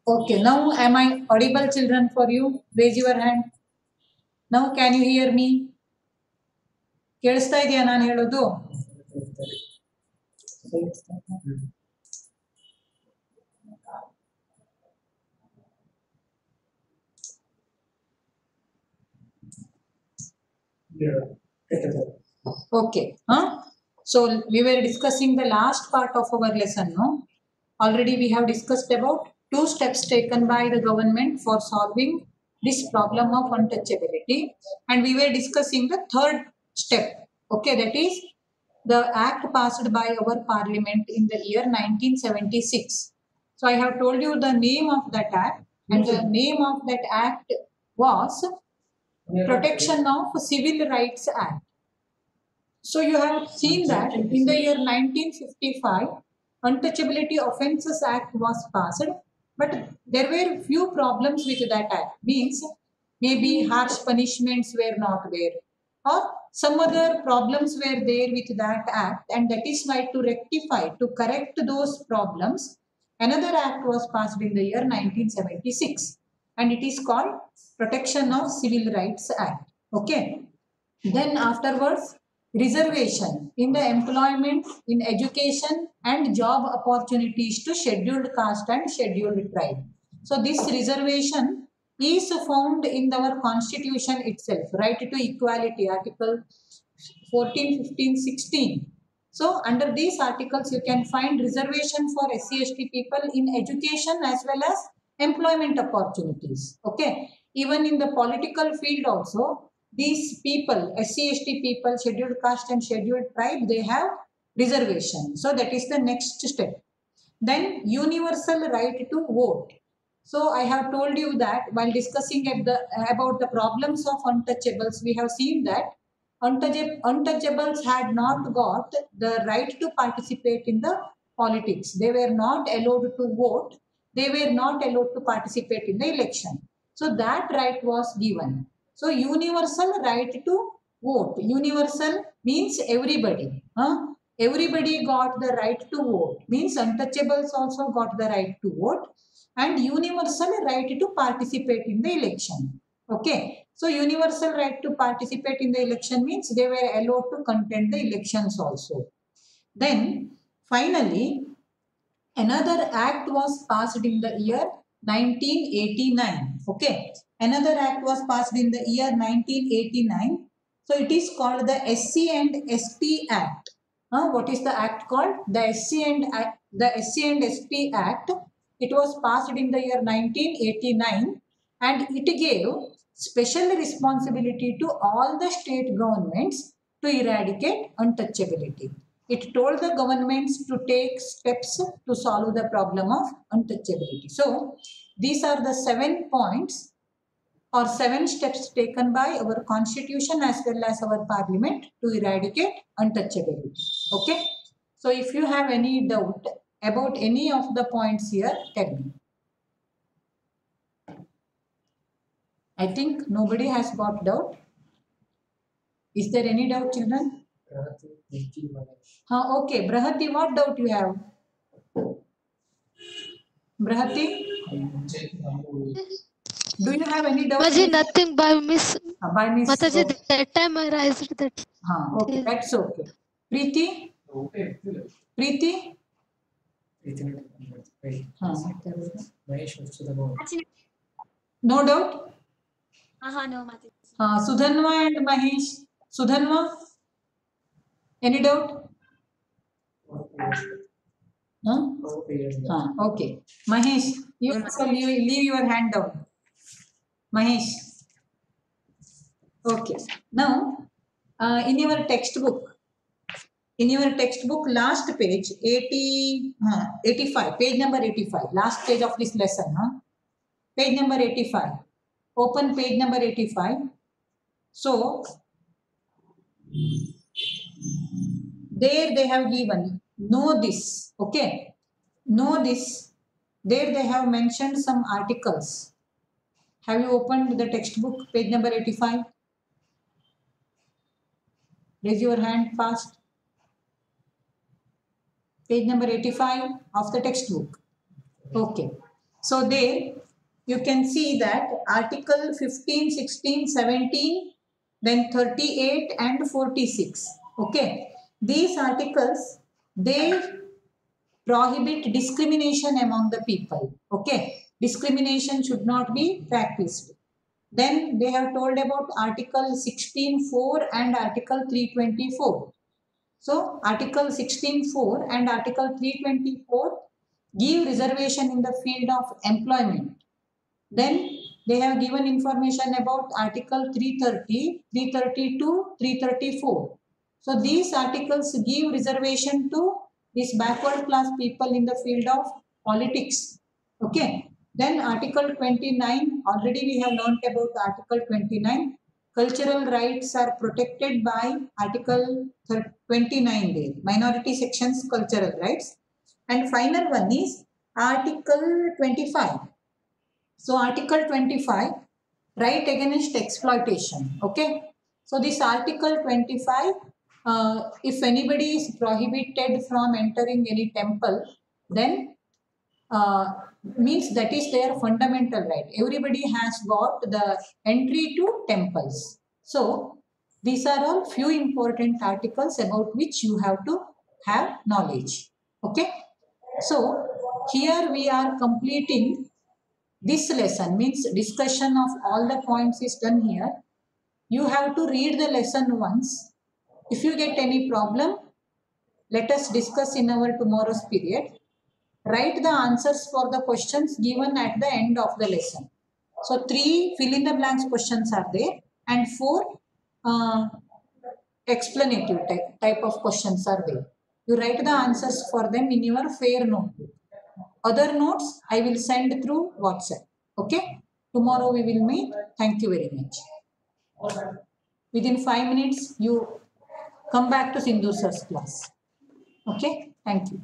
Okay, now am I audible, children, for you? Raise your hand. Now can you hear me? ಕೇಳಿಸ್ತಾ ಇದೆಯಾ ನಾನು ಹೇಳೋದು? Okay. So we were discussing the last part of our lesson, no? Already we have discussed about 2 steps taken by the government for solving this problem of untouchability, and we were discussing the third step. Okay, that is the act passed by our parliament in the year 1976. So I have told you the name of that act, and the name of that act was Protection of Civil Rights Act. So you have seen that in the year 1955, Untouchability Offences Act was passed, but there were few problems with that act. Means maybe harsh punishments were not there, or some other problems were there with that act, and that is why to rectify, to correct those problems, another act was passed in the year 1976, and it is called Protection of Civil Rights Act. Okay. Then afterwards, reservation in the employment, in education and job opportunities to scheduled caste and scheduled tribe. So this reservation is found in our constitution itself, right to equality, article 14, 15, 16. So under these articles you can find reservation for SC/ST people in education as well as employment opportunities. Okay, even in the political field also, these people, SC/ST people, scheduled caste and scheduled tribe, they have reservation. So that is the next step. Then universal right to vote. So I have told you that while discussing about the problems of untouchables, we have seen that untouchables had not got the right to participate in the politics. They were not allowed to vote. They were not allowed to participate in the election. So that right was given. So universal right to vote. Universal means everybody. Everybody got the right to vote. Means untouchables also got the right to vote, and universal right to participate in the election. Okay. So universal right to participate in the election means they were allowed to contend the elections also. Then finally, another act was passed in the year 1989. Okay, another act was passed in the year 1989. So it is called the SC and ST Act. What is the act called? The SC and ST Act. It was passed in the year 1989, and it gave special responsibility to all the state governments to eradicate untouchability. It told the governments to take steps to solve the problem of untouchability. So these are the 7 points or 7 steps taken by our constitution as well as our parliament to eradicate untouchability. Okay. So if you have any doubt about any of the points here, tell me. I think nobody has got doubt. Is there any doubt, children? Okay, Brahati, what doubt you have? Brahati, do you have any doubt? Mataji, nothing by miss. By miss. Mataji, that time I raised that. Okay, that's okay. Preeti? Preeti? No doubt? No, Mataji. Sudhanva and Mahesh. Sudhanva? Any doubt? Okay. Mahesh, you also leave your hand down. Mahesh. Okay. Now, in your textbook, last page, 85, page number 85, last page of this lesson, page number 85. Open page number 85. So, there they have given, know this, okay? Know this. There they have mentioned some articles. Have you opened the textbook, page number 85? Raise your hand fast. Page number 85 of the textbook. Okay. So there you can see that Article 15, 16, 17, then 38 and 46. Okay. These articles, they prohibit discrimination among the people. Okay. Discrimination should not be practiced. Then they have told about Article 16.4 and Article 324. So Article 16.4 and Article 324 give reservation in the field of employment. Then they have given information about Article 330, 332, 334. So these articles give reservation to these backward class people in the field of politics. Okay. Then Article 29, already we have learnt about Article 29. Cultural rights are protected by Article 29 there. Minority sections cultural rights. And final one is Article 25. So Article 25, right against exploitation. Okay. So this Article 25, if anybody is prohibited from entering any temple, then means that is their fundamental right. Everybody has got the entry to temples. So these are all few important articles about which you have to have knowledge. Okay. So here we are completing this lesson, means discussion of all the points is done here. You have to read the lesson once. If you get any problem, let us discuss in our tomorrow's period. Write the answers for the questions given at the end of the lesson. So 3 fill in the blanks questions are there and 4 explanative type of questions are there. You write the answers for them in your fair notebook. Other notes I will send through WhatsApp. Okay. Tomorrow we will meet. Thank you very much. Within 5 minutes, you come back to Sindhu sir's class. Okay. Thank you.